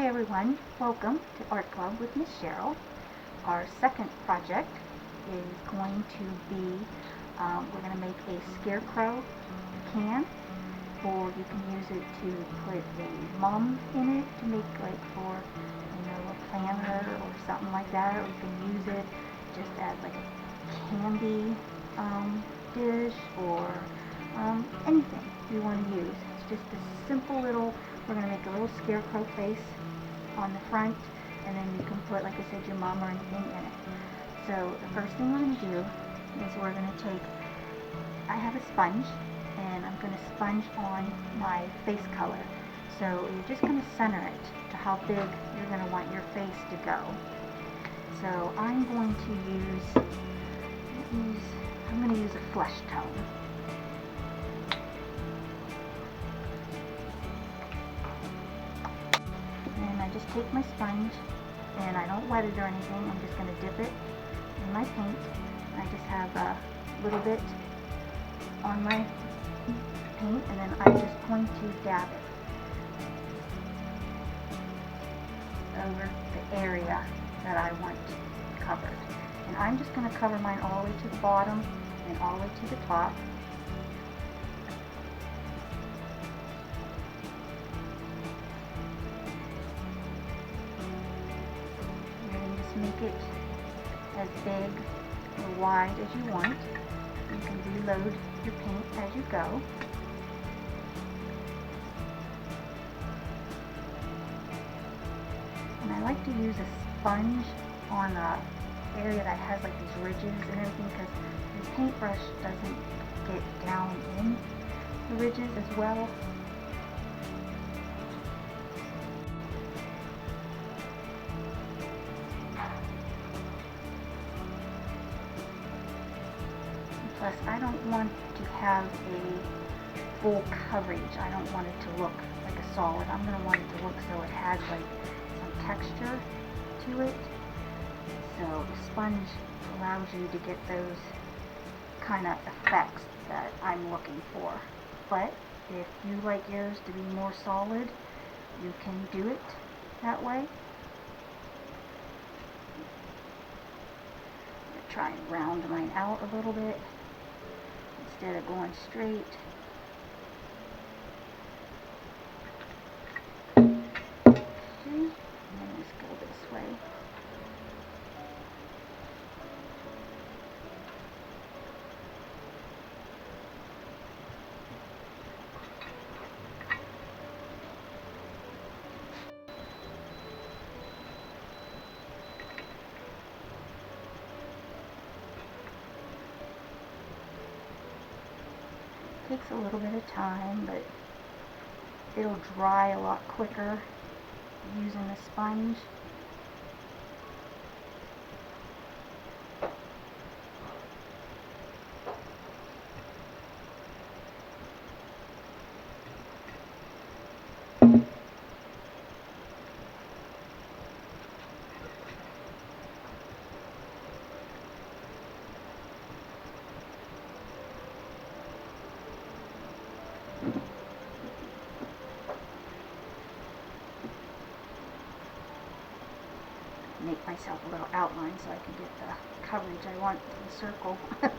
Hi everyone, welcome to Art Club with Miss Cheryl. Our second project is going to be, we're going to make a Scarecrow can, or you can use it to put a mum in it to make like for, a planner or something like that, or you can use it just as like a candy dish or anything you want to use. It's just a simple little, we're going to make a little scarecrow face on the front, and then you can put, like I said, your mom or anything in it. So the first thing we're going to do is we're going to take, I have a sponge, and I'm going to sponge on my face color. So you're just going to center it to how big you're going to want your face to go. So I'm going to use a flesh tone. And I just take my sponge, and I don't wet it or anything. I'm just going to dip it in my paint. I just have a little bit on my paint, and then I'm just going to dab it over the area that I want covered. And I'm just going to cover mine all the way to the bottom and all the way to the top. Make it as big or wide as you want. You can reload your paint as you go. And I like to use a sponge on an area that has like these ridges and everything, because the paintbrush doesn't get down in the ridges as well. Plus, I don't want to have a full coverage. I don't want it to look like a solid. I'm going to want it to look so it has like some texture to it. So the sponge allows you to get those kind of effects that I'm looking for. But if you like yours to be more solid, you can do it that way. Try and round mine out a little bit instead of going straight. Okay, and then let's go this way. Takes a little bit of time, but it'll dry a lot quicker using a sponge. Make myself a little outline so I can get the coverage I want in the circle. Okay.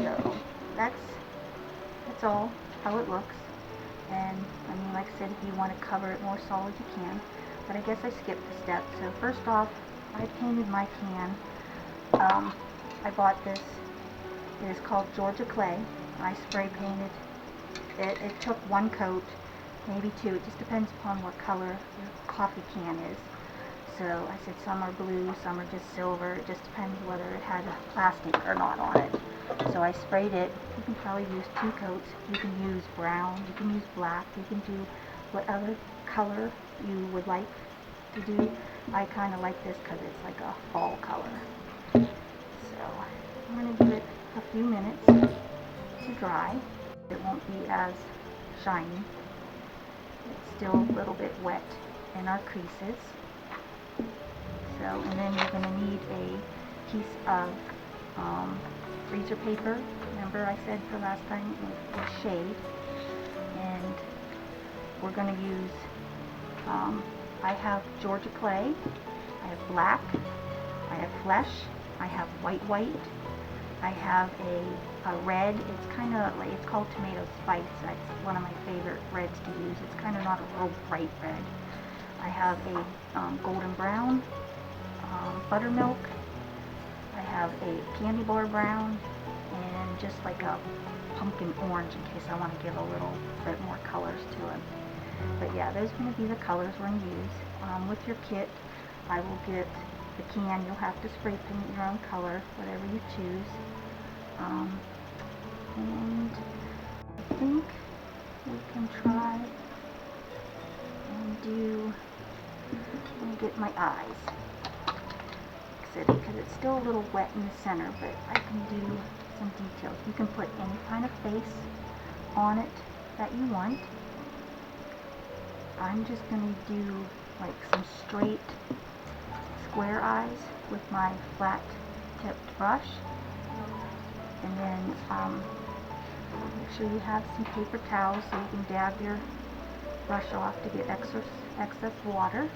So that's all how it looks. And I mean, like I said, if you want to cover it more solid, you can. But I guess I skipped a step. So first off, I painted my can. I bought this. It is called Georgia Clay. I spray painted it. It took one coat, maybe two. It just depends upon what color your coffee can is. So I said some are blue, some are just silver. It just depends whether it has a plastic or not on it. So I sprayed it. You can probably use two coats. You can use brown, you can use black, you can do whatever color you would like to do. I kind of like this because it's like a fall color. So I'm going to give it a few minutes to dry. it won't be as shiny. It's still a little bit wet in our creases. So, and then you're going to need a piece of freezer paper. Remember I said the last time with shade. And we're going to use, I have Georgia clay, I have black, I have flesh, I have white, I have a red. It's kind of like, it's called tomato spice. That's one of my favorite reds to use. It's kind of not a real bright red. I have a golden brown, buttermilk. I have a candy bar brown, and just like a pumpkin orange in case I want to give a little bit more colors to it. But yeah, those are going to be the colors we're going to use. With your kit, I will get the can. You'll have to spray paint your own color, whatever you choose. And I think we can try and do, let me get my eyes. Because it's still a little wet in the center, but I can do some details. You can put any kind of face on it that you want. I'm just going to do like some straight square eyes with my flat tipped brush. And then make sure you have some paper towels so you can dab your brush off to get excess water.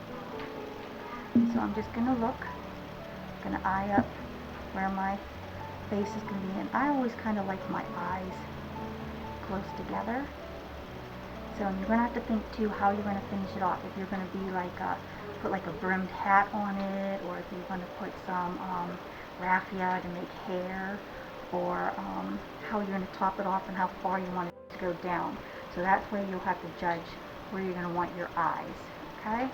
So I'm just going to look, going to eye up where my face is going to be, and I always kind of like my eyes close together. So you're going to have to think too how you're going to finish it off. If you're going to be like put like a brimmed hat on it, or if you're going to put some raffia to make hair, or how you're going to top it off and how far you want it to go down. So that's where you'll have to judge where you're going to want your eyes. Okay?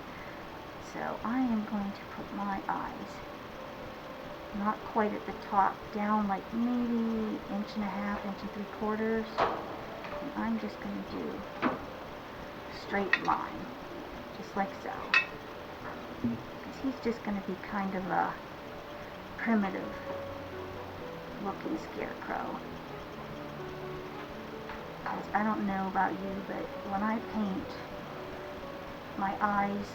So I am going to put my eyes not quite at the top, down like maybe 1.5 inches, 1.75 inches. And I'm just going to do a straight line, just like so. Because he's just going to be kind of a primitive looking scarecrow. Because I don't know about you, but when I paint, my eyes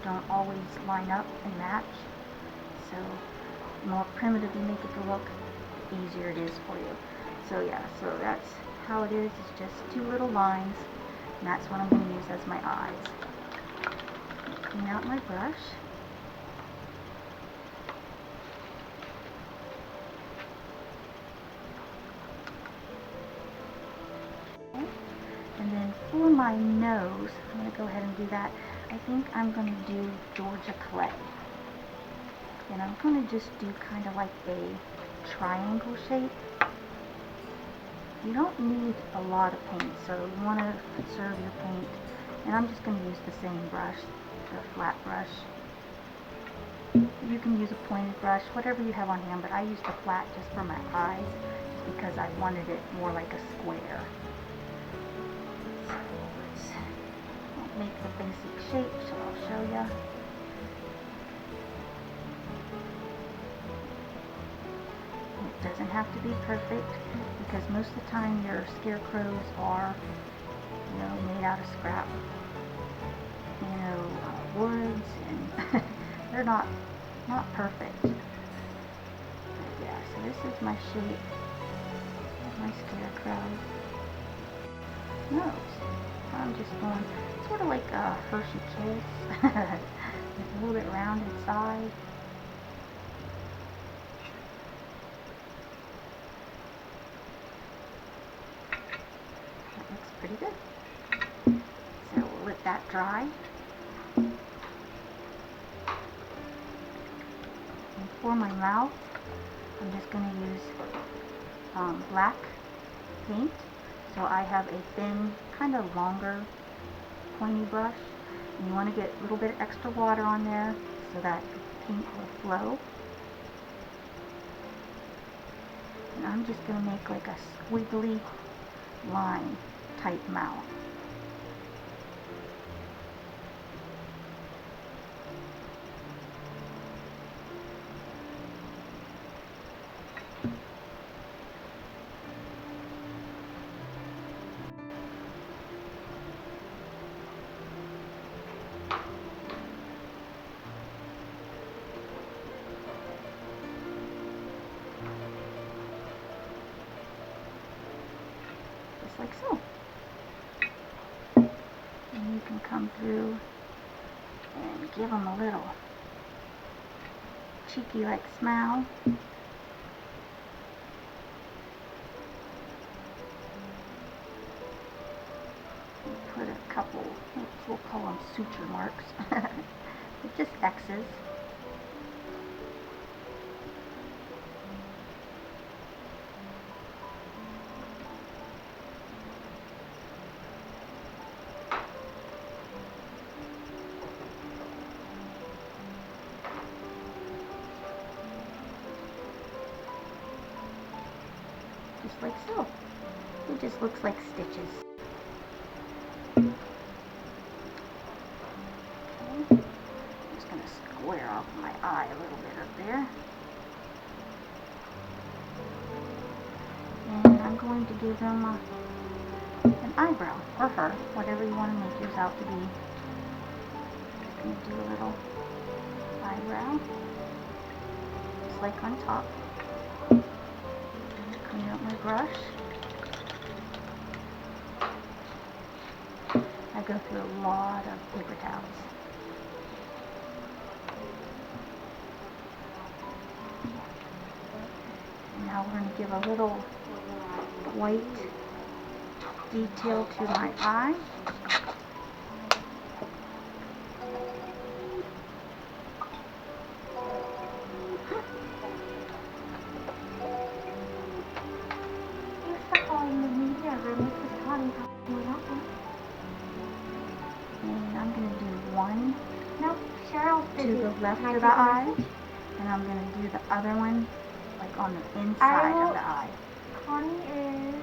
don't always line up and match. So the more primitive you make it to look, the easier it is for you. So yeah, so that's how it is. It's just two little lines, and that's what I'm going to use as my eyes. Clean out my brush. Okay. And then for my nose, I'm going to go ahead and do that. I think I'm going to do Georgia clay. And I'm going to just do kind of like a triangle shape. You don't need a lot of paint, so you want to conserve your paint. And I'm just going to use the same brush, the flat brush. You can use a pointed brush, whatever you have on hand, but I use the flat just for my eyes, just because I wanted it more like a square. So let's make the basic shape, so I'll show you. It doesn't have to be perfect, because most of the time your scarecrows are, you know, made out of scrap, you know, woods, and they're not perfect. But yeah, so this is my shape of my scarecrow nose. I'm just going sort of like a Hershey Kiss, with a little bit rounded side. Pretty good. So we'll let that dry. And for my mouth, I'm just going to use black paint. So I have a thin, kind of longer, pointy brush. And you want to get a little bit of extra water on there so that the paint will flow. And I'm just going to make like a squiggly line type mouth. like so. And you can come through and give them a little cheeky like smile. Put a couple, we'll call them suture marks, but just X's. Just like so. It just looks like stitches. Square off my eye a little bit up there. And I'm going to give them an eyebrow, or her, whatever you want to make yours out to be. Just going to do a little eyebrow, just like on top. Clean out my brush. I go through a lot of paper towels. Now we're going to give a little white detail to my eye. And I'm going to do one to the left of the eye, and I'm going to do the other one like on the inside of the eye. Connie is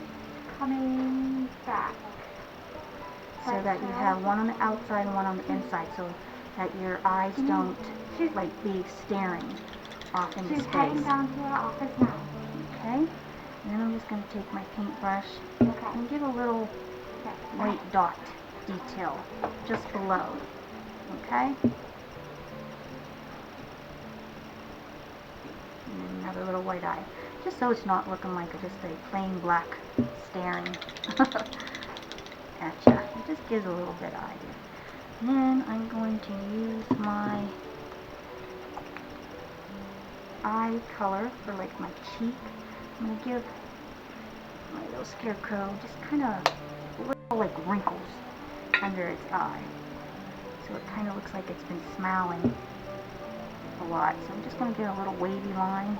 coming back. So that you have one on the outside and one on the inside, so that your eyes don't like be staring off into space. She's heading down to our office now. Okay? And then I'm just going to take my paintbrush and give a little white dot detail just below. Okay? And another little white eye. Just so it's not looking like just a plain black staring at you. It just gives a little bit of idea. And then I'm going to use my eye color for like my cheek. I'm going to give my little Scarecrow just kind of little like wrinkles under its eye. So it kind of looks like it's been smiling a lot. So I'm just going to get a little wavy line.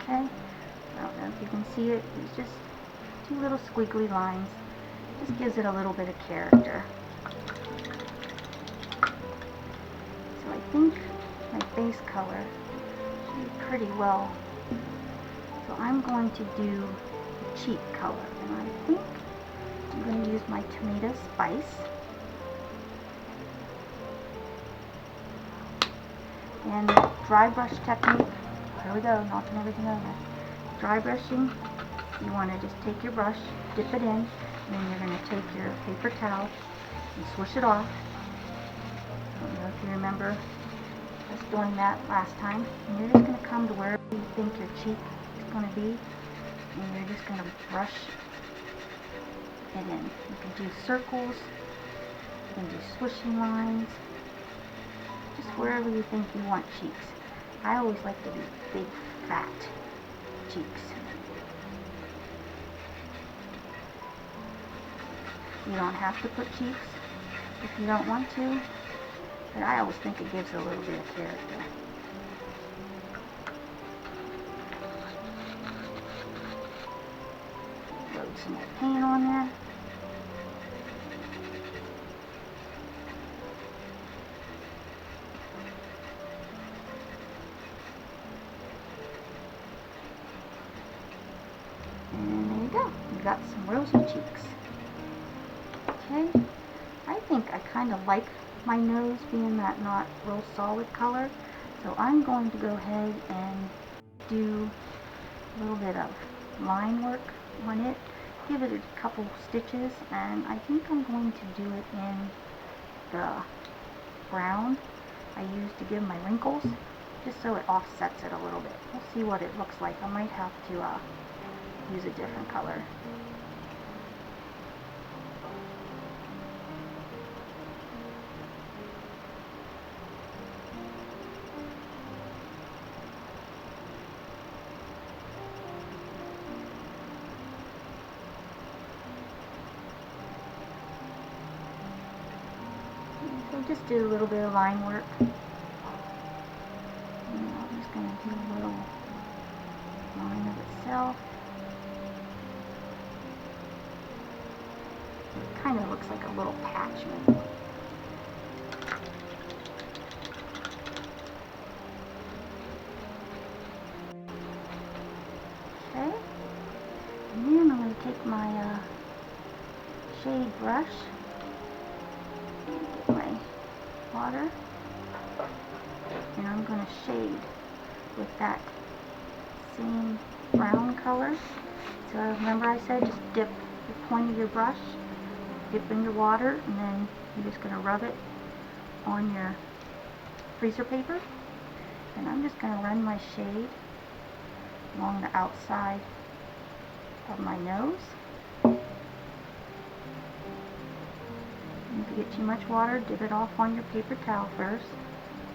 Okay, I don't know if you can see it. It's just two little squiggly lines. Just gives it a little bit of character. So I think my base color should be pretty well. So I'm going to do the cheek color, and I think I'm going to use my tomato spice. And dry brush technique. Here we go, knocking everything over. Dry brushing, you want to just take your brush, dip it in, and then you're going to take your paper towel and swish it off. I don't know if you remember us doing that last time. And you're just going to come to wherever you think your cheek is going to be, and you're just going to brush it in. You can do circles, you can do swishing lines, just wherever you think you want cheeks. I always like to do big, fat cheeks. You don't have to put cheeks if you don't want to, but I always think it gives a little bit of character. Load some more paint on there. And there you go. You got some rosy cheeks. Okay. I think I kind of like my nose being that not real solid color. So I'm going to go ahead and do a little bit of line work on it. Give it a couple stitches, and I think I'm going to do it in the brown I used to give my wrinkles. just so it offsets it a little bit. We'll see what it looks like. I might have to use a different color. So just do a little bit of line work. And I'm just going to do a little line of itself. It kind of looks like a little patch maybe. Okay. And then I'm going to take my shade brush. Get my water, and I'm going to shade with that same brown color. So remember I said just dip the point of your brush, dip in your water, and then you're just going to rub it on your freezer paper. And I'm just going to run my shade along the outside of my nose. If you get too much water, dip it off on your paper towel first.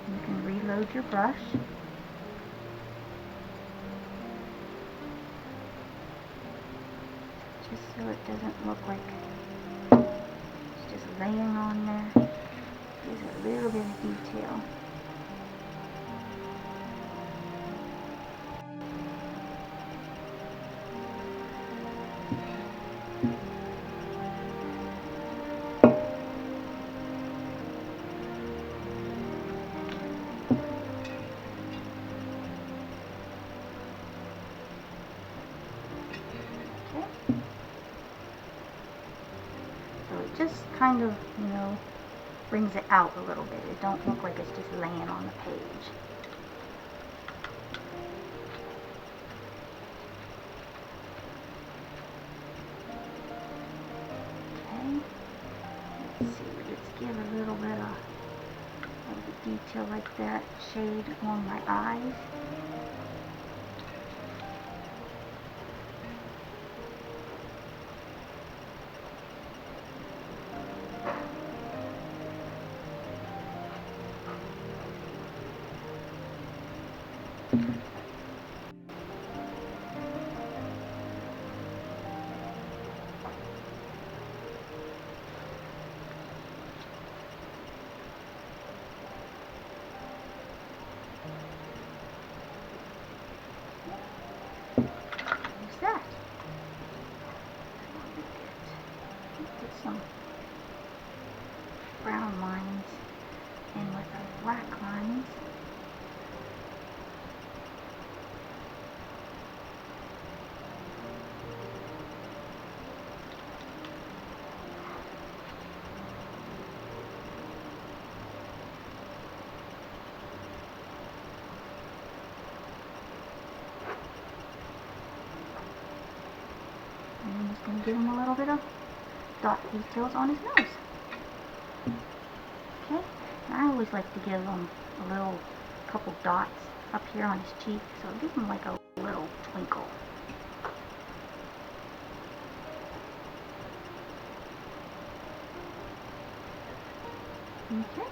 You can reload your brush. Just so it doesn't look like it's just laying on there. Gives it a little bit of detail. Just kind of, you know, brings it out a little bit. It don't look like it's just laying on the page. Okay. Let's see. Let's give a little bit of the detail like that. Shade on my eyes. Put some brown lines in with our black lines. And I'm just going to give him a little bit of dot details on his nose. Okay, and I always like to give him a little couple dots up here on his cheek, so it gives him like a little twinkle. Okay,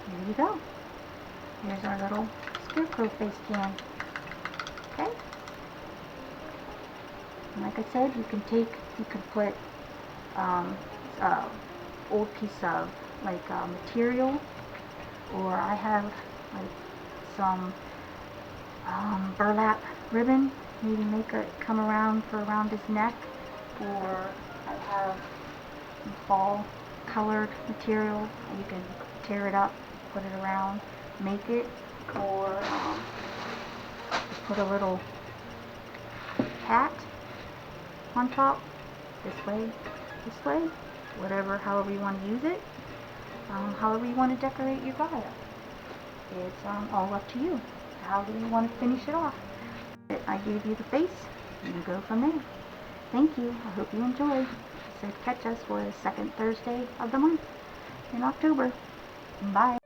here you go. Here's our little Scarecrow face can. Okay, and like I said, you can put old piece of like material, or I have like some burlap ribbon, maybe make it come around his neck, or I have some fall colored material, and you can tear it up, put it around, make it, or just put a little hat on top, this way, whatever, however you want to use it, however you want to decorate your dial. It's all up to you. How do you want to finish it off? I gave you the face, and you go from there. Thank you. I hope you enjoyed. So catch us for the second Thursday of the month in October. Bye.